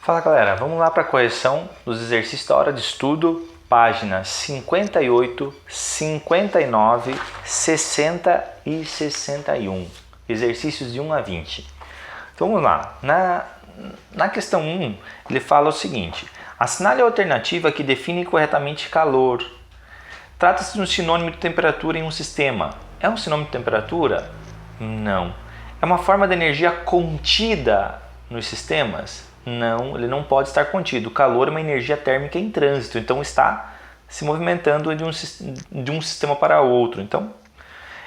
Fala galera, vamos lá para a correção dos exercícios da hora de estudo, páginas 58, 59, 60 e 61, exercícios de 1 a 20. Então vamos lá, na questão 1 ele fala o seguinte: assinale a alternativa que define corretamente calor. Trata-se de um sinônimo de temperatura em um sistema. É um sinônimo de temperatura? Não. É uma forma de energia contida nos sistemas? Não, ele não pode estar contido. O calor é uma energia térmica em trânsito, então está se movimentando de um sistema para outro. Então,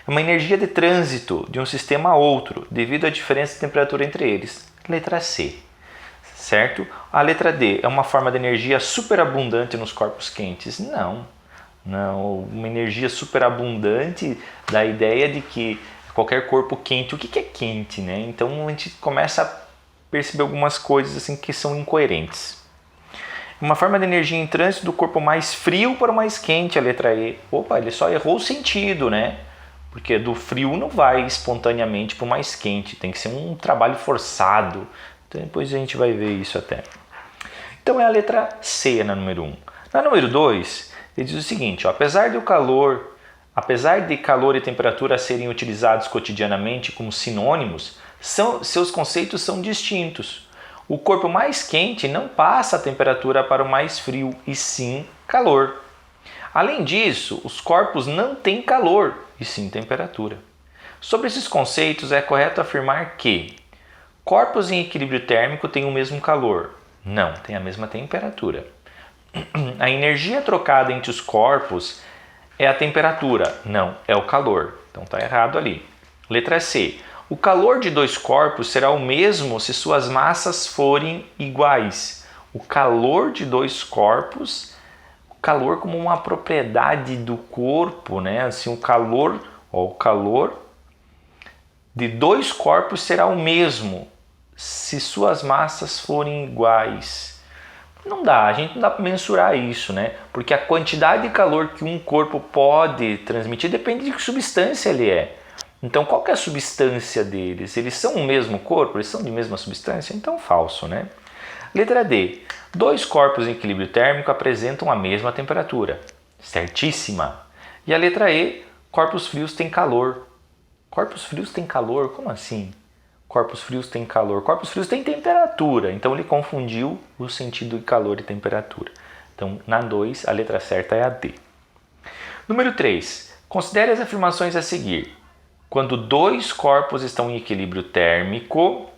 é uma energia de trânsito de um sistema a outro, devido à diferença de temperatura entre eles. Letra C, certo? A letra D é uma forma de energia superabundante nos corpos quentes? Não, uma energia superabundante dá a ideia de que qualquer corpo quente, o que é quente, né? Então a gente começa a perceber algumas coisas assim que são incoerentes. Uma forma de energia em trânsito do corpo mais frio para o mais quente, a letra E. Opa, ele só errou o sentido, né? Porque do frio não vai espontaneamente para o mais quente, tem que ser um trabalho forçado. Então depois a gente vai ver isso até. Então é a letra C na número 1. Na número 2, ele diz o seguinte: ó, apesar de calor e temperatura serem utilizados cotidianamente como sinônimos, seus conceitos são distintos. O corpo mais quente não passa a temperatura para o mais frio, e sim calor. Além disso, os corpos não têm calor, e sim temperatura. Sobre esses conceitos, é correto afirmar que corpos em equilíbrio térmico têm o mesmo calor. Não, têm a mesma temperatura. A energia trocada entre os corpos é a temperatura. Não, é o calor. Então está errado ali. Letra C. O calor de dois corpos será o mesmo se suas massas forem iguais. O calor de dois corpos, o calor como uma propriedade do corpo, né? Assim, o calor de dois corpos será o mesmo se suas massas forem iguais. Não dá, a gente não dá para mensurar isso, né? Porque a quantidade de calor que um corpo pode transmitir depende de que substância ele é. Então, qual que é a substância deles? Eles são o mesmo corpo? Eles são de mesma substância? Então, falso, né? Letra D. Dois corpos em equilíbrio térmico apresentam a mesma temperatura. Certíssima. E a letra E. Corpos frios têm calor. Corpos frios têm calor? Como assim? Corpos frios têm calor. Corpos frios têm temperatura. Então, ele confundiu o sentido de calor e temperatura. Então, na 2, a letra certa é a D. Número 3. Considere as afirmações a seguir. Quando dois corpos estão em equilíbrio térmico,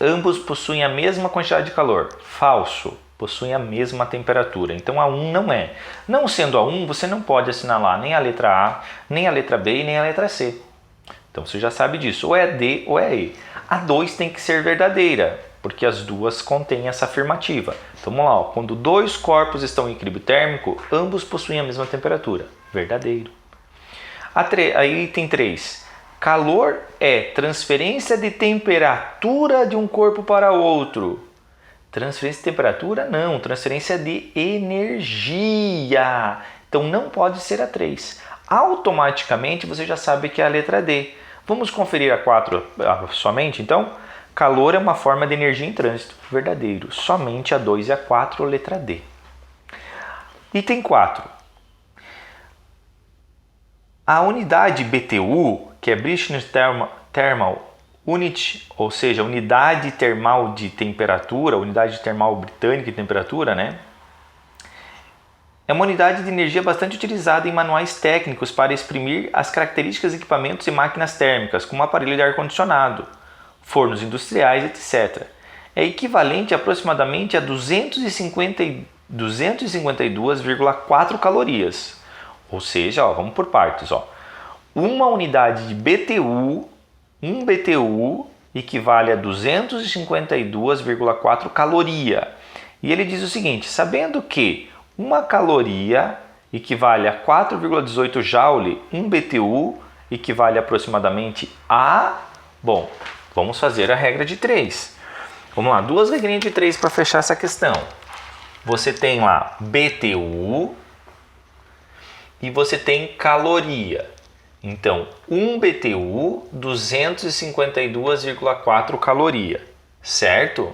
ambos possuem a mesma quantidade de calor. Falso. Possuem a mesma temperatura. Então, a 1 não é. Não sendo a 1, você não pode assinalar nem a letra A, nem a letra B e nem a letra C. Então, você já sabe disso. Ou é D ou é E. A 2 tem que ser verdadeira, porque as duas contêm essa afirmativa. Então, vamos lá. Ó. Quando dois corpos estão em equilíbrio térmico, ambos possuem a mesma temperatura. Verdadeiro. Aí item 3. Calor é transferência de temperatura de um corpo para outro. Transferência de temperatura? Não. Transferência de energia. Então, não pode ser a 3. Automaticamente, você já sabe que é a letra D. Vamos conferir a 4 somente, então? Calor é uma forma de energia em trânsito. Verdadeiro. Somente a 2 e a 4, letra D. Item 4. A unidade BTU, que é British Thermal Unit, ou seja, unidade termal de temperatura, unidade termal britânica de temperatura, né? É uma unidade de energia bastante utilizada em manuais técnicos para exprimir as características de equipamentos e máquinas térmicas, como aparelho de ar-condicionado, fornos industriais, etc. É equivalente aproximadamente a 252,4 calorias. Ou seja, ó, vamos por partes. Ó. Uma unidade de BTU, um BTU equivale a 252,4 caloria. E ele diz o seguinte: sabendo que uma caloria equivale a 4,18 joule, um BTU equivale aproximadamente a... Bom, vamos fazer a regra de 3. Vamos lá, duas regrinhas de 3 para fechar essa questão. Você tem lá BTU e você tem caloria. Então, 1 BTU, 252,4 caloria, certo?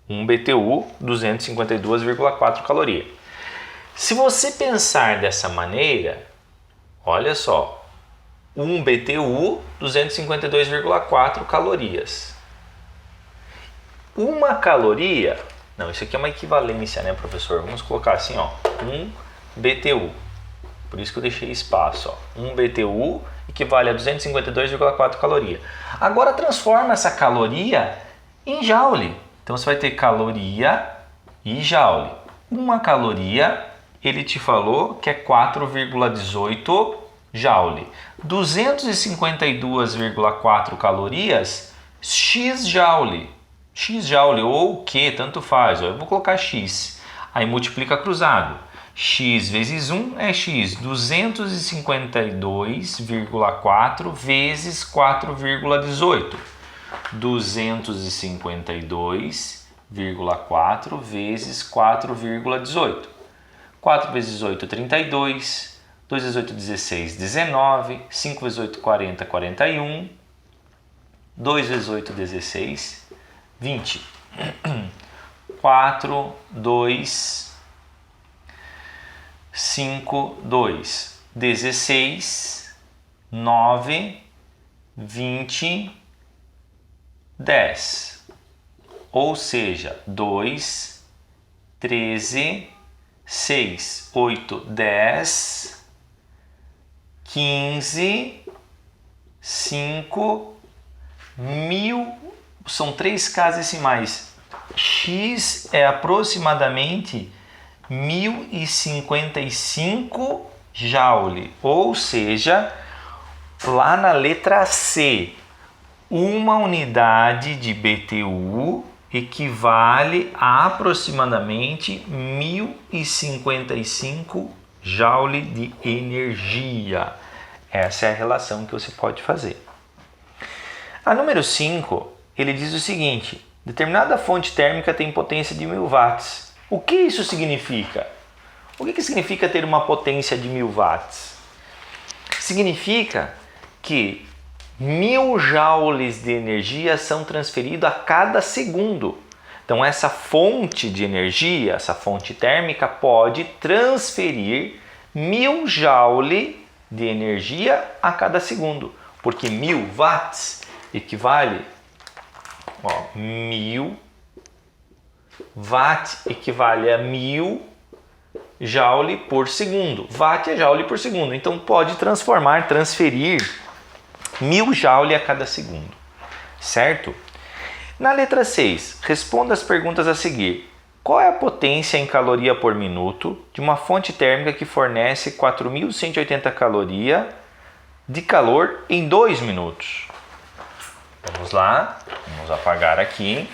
1 BTU, 252,4 calorias. Se você pensar dessa maneira, olha só, 1 BTU, 252,4 calorias. Uma caloria, não, isso aqui é uma equivalência, né, professor? Vamos colocar assim, ó, 1 BTU. Por isso que eu deixei espaço, ó. 1 BTU equivale a 252,4 calorias. Agora transforma essa caloria em joule. Então você vai ter caloria e joule. Uma caloria, ele te falou que é 4,18 joule. 252,4 calorias, x joule. X joule ou Q, tanto faz. Eu vou colocar X. Aí multiplica cruzado. X vezes 1 é X. 252,4 vezes 4,18. 252,4 vezes 4,18. 4 vezes 8, 32. 2 vezes 8, 16, 19. 5 vezes 8, 40, 41. 2 vezes 8, 16. 20, 4, 2, 5, 2, 16, 9, 20, 10. Ou seja, 2, 13, 6, 8, 10, 15, 5, 1000. São 3 casas decimais. X é aproximadamente 1055 joule. Ou seja, lá na letra C, uma unidade de BTU equivale a aproximadamente 1055 joule de energia. Essa é a relação que você pode fazer. A número 5, ele diz o seguinte: determinada fonte térmica tem potência de 1000 watts. O que isso significa? O que significa ter uma potência de 1000 watts? Significa que 1000 joules de energia são transferidos a cada segundo. Então essa fonte de energia, essa fonte térmica pode transferir 1000 joules de energia a cada segundo, porque 1000 watts equivale, 1000 watt equivale a 1000 joule por segundo. Watt é joule por segundo, então pode transferir 1000 joule a cada segundo, certo? Na letra 6, responda as perguntas a seguir. Qual é a potência em caloria por minuto de uma fonte térmica que fornece 4.180 calorias de calor em 2 minutos? Vamos lá, vamos apagar aqui.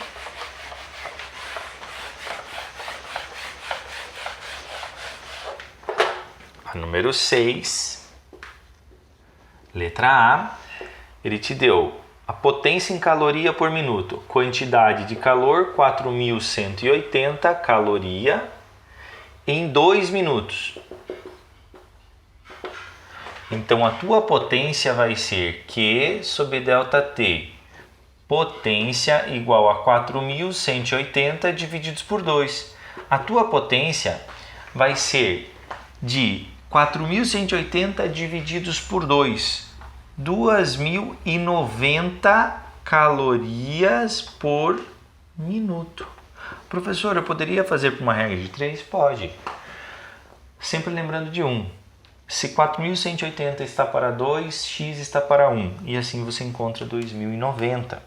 A número 6, letra A, ele te deu a potência em caloria por minuto, quantidade de calor 4.180 caloria em 2 minutos. Então a tua potência vai ser Q sobre ΔT, potência igual a 4.180 divididos por 2. A tua potência vai ser de 4.180 divididos por 2, 2.090 calorias por minuto. Professor, eu poderia fazer por uma regra de 3? Pode. Sempre lembrando de 1. Se 4.180 está para 2, x está para 1. E assim você encontra 2.090.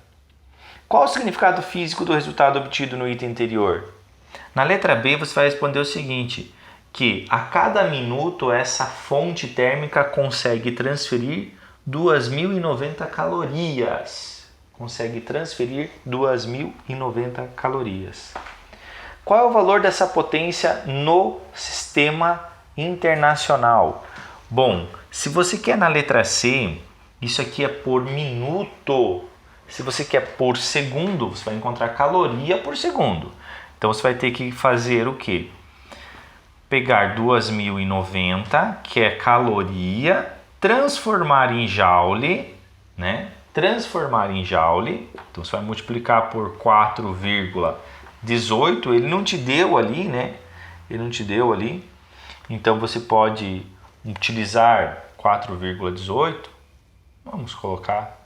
Qual o significado físico do resultado obtido no item anterior? Na letra B você vai responder o seguinte: que a cada minuto essa fonte térmica consegue transferir 2.090 calorias. Consegue transferir 2.090 calorias. Qual é o valor dessa potência no sistema internacional? Bom, se você quer na letra C, isso aqui é por minuto. Se você quer por segundo, você vai encontrar caloria por segundo. Então você vai ter que fazer o quê? Pegar 2.090, que é caloria, transformar em joule, né? Transformar em joule. Então você vai multiplicar por 4,16 18, ele não te deu ali, né? Ele não te deu ali. Então você pode utilizar 4,18. Vamos colocar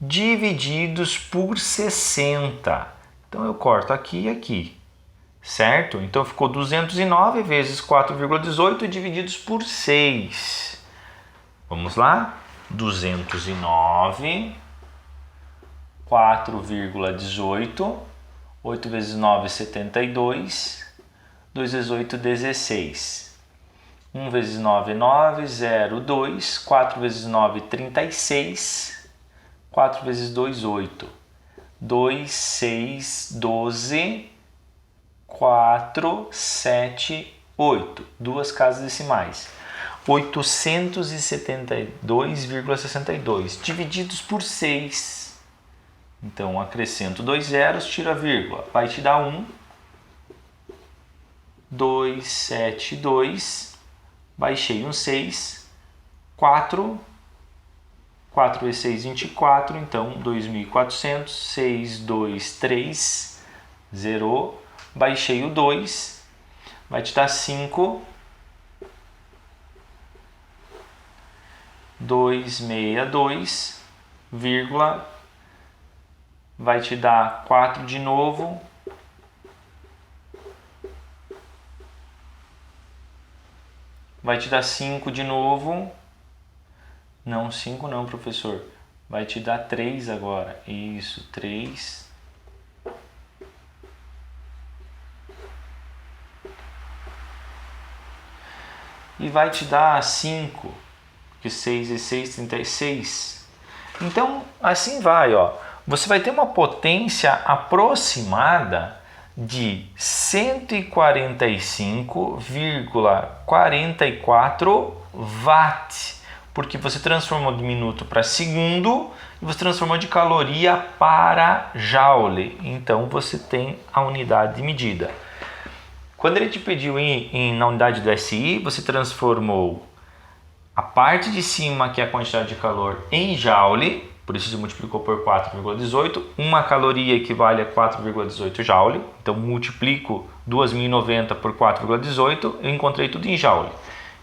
divididos por 60. Então eu corto aqui e aqui, certo? Então ficou 209 vezes 4,18 divididos por 6. Vamos lá? 209, 4,18, 8 vezes 9, 72, 2 vezes 8, 16. 1 vezes 9, 9, 0, 2, 4 vezes 9, 36, 4 vezes 2, 8, 2, 6, 12, 4, 7, 8, duas casas decimais, 872,62, divididos por 6, então acrescento 2 zeros, tiro a vírgula, vai te dar 1, 2, 7, 2, baixei um 6, 4, 4 vezes 6, 24, então 2.400, 6, 2, 3, zerou, baixei o 2, vai te dar 5, 262, vírgula, vai te dar 4 de novo, vai te dar 5 de novo. Não, 5 não, professor. Vai te dar 3 agora. Isso, 3. E vai te dar 5. Porque 6 e 6, 36. Então, assim vai, ó. Você vai ter uma potência aproximada de 145,44 watt. Porque você transformou de minuto para segundo e você transformou de caloria para joule. Então você tem a unidade de medida. Quando ele te pediu na unidade do SI, você transformou a parte de cima, que é a quantidade de calor, em joule. Por isso você multiplicou por 4,18. Uma caloria equivale a 4,18 joule. Então multiplico 2.090 por 4,18. Eu encontrei tudo em joule,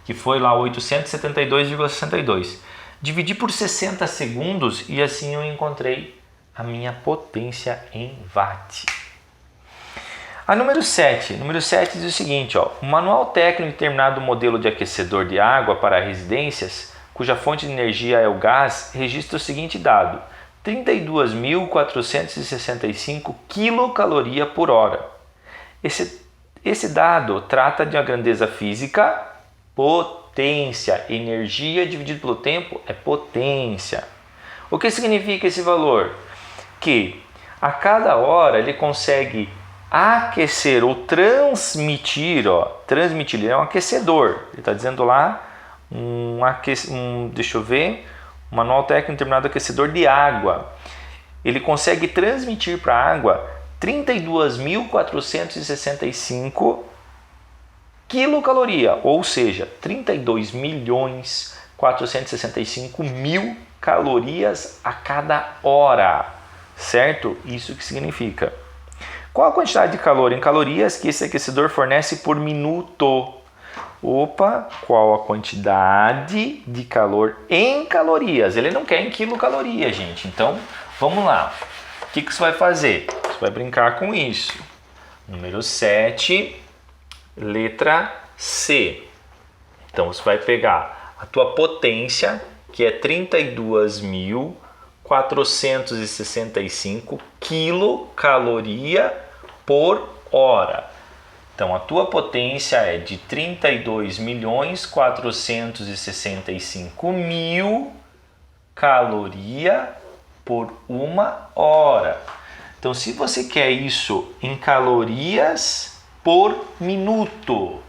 que foi lá 872,62. Dividi por 60 segundos e assim eu encontrei a minha potência em watt. A número 7 diz o seguinte, ó, o manual técnico determinado modelo de aquecedor de água para residências, cuja fonte de energia é o gás, registra o seguinte dado: 32.465 quilocaloria por hora. Esse dado trata de uma grandeza física, potência, energia dividido pelo tempo é potência. O que significa esse valor? Que a cada hora ele consegue aquecer ou transmitir, ele é um aquecedor. Ele está dizendo lá deixa eu ver, um manual técnico determinado aquecedor de água. Ele consegue transmitir para a água 32.465 quilocaloria, ou seja, 32.465.000 calorias a cada hora, certo? Isso que significa. Qual a quantidade de calor em calorias que esse aquecedor fornece por minuto? Opa, qual a quantidade de calor em calorias? Ele não quer em quilocaloria, gente. Então, vamos lá. O que você vai fazer? Você vai brincar com isso. Número 7, letra C. Então, você vai pegar a tua potência, que é 32.465 quilocaloria por hora. Então, a tua potência é de 32.465.000 caloria por uma hora. Então, se você quer isso em calorias por minuto,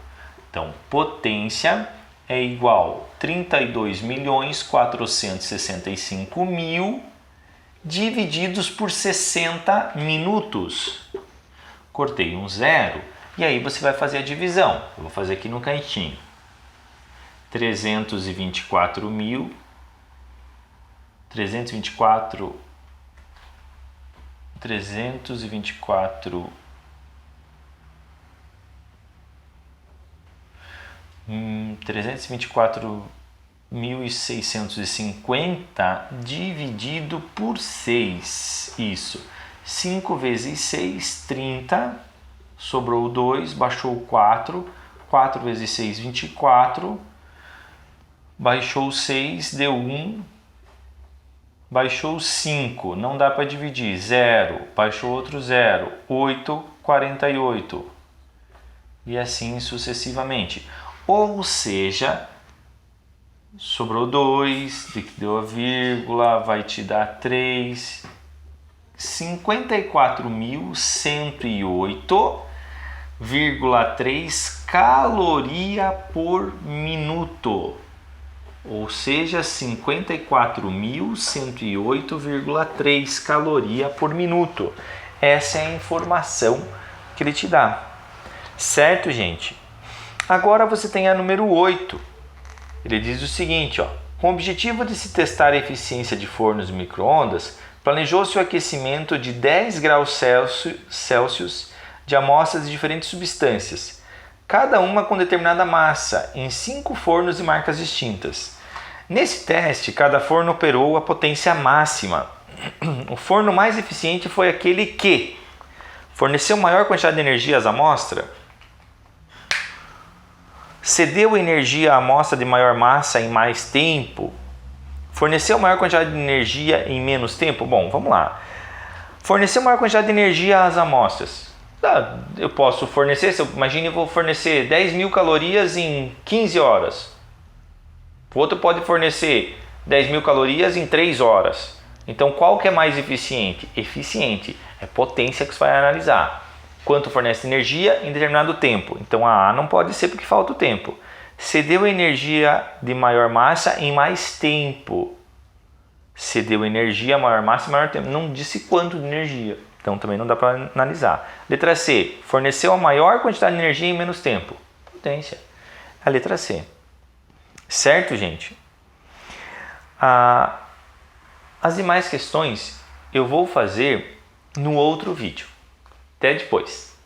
então potência é igual a 32.465.000 divididos por 60 minutos. Cortei um zero e aí você vai fazer a divisão. Eu vou fazer aqui no cantinho. 324 324.650 dividido por 6. Isso. 5 vezes 6, 30. Sobrou 2, baixou 4. 4 vezes 6, 24. Baixou 6, deu 1. Baixou 5, não dá para dividir. 0. Baixou outro 0. 8, 48. E assim sucessivamente. Ou seja, sobrou 2, deu a vírgula, vai te dar 3. 54.108,3 caloria por minuto. Ou seja, 54.108,3 caloria por minuto. Essa é a informação que ele te dá. Certo, gente? Agora você tem a número 8. Ele diz o seguinte, ó: com o objetivo de se testar a eficiência de fornos e micro-ondas, planejou-se o aquecimento de 10 graus Celsius de amostras de diferentes substâncias, cada uma com determinada massa, em 5 fornos de marcas distintas. Nesse teste, cada forno operou a potência máxima. O forno mais eficiente foi aquele que forneceu maior quantidade de energia às amostras, cedeu energia à amostra de maior massa em mais tempo, forneceu maior quantidade de energia em menos tempo. Bom, vamos lá. Forneceu maior quantidade de energia às amostras. Eu posso fornecer, imagine eu vou fornecer 10.000 calorias em 15 horas. O outro pode fornecer 10.000 calorias em 3 horas. Então, qual que é mais eficiente? Eficiente é potência que você vai analisar. Quanto fornece energia em determinado tempo. Então, a A não pode ser porque falta o tempo. Cedeu energia de maior massa em mais tempo. Cedeu energia, maior massa e maior tempo. Não disse quanto de energia. Então, também não dá para analisar. Letra C. Forneceu a maior quantidade de energia em menos tempo. Potência. A letra C. Certo, gente? As demais questões eu vou fazer no outro vídeo. Até depois.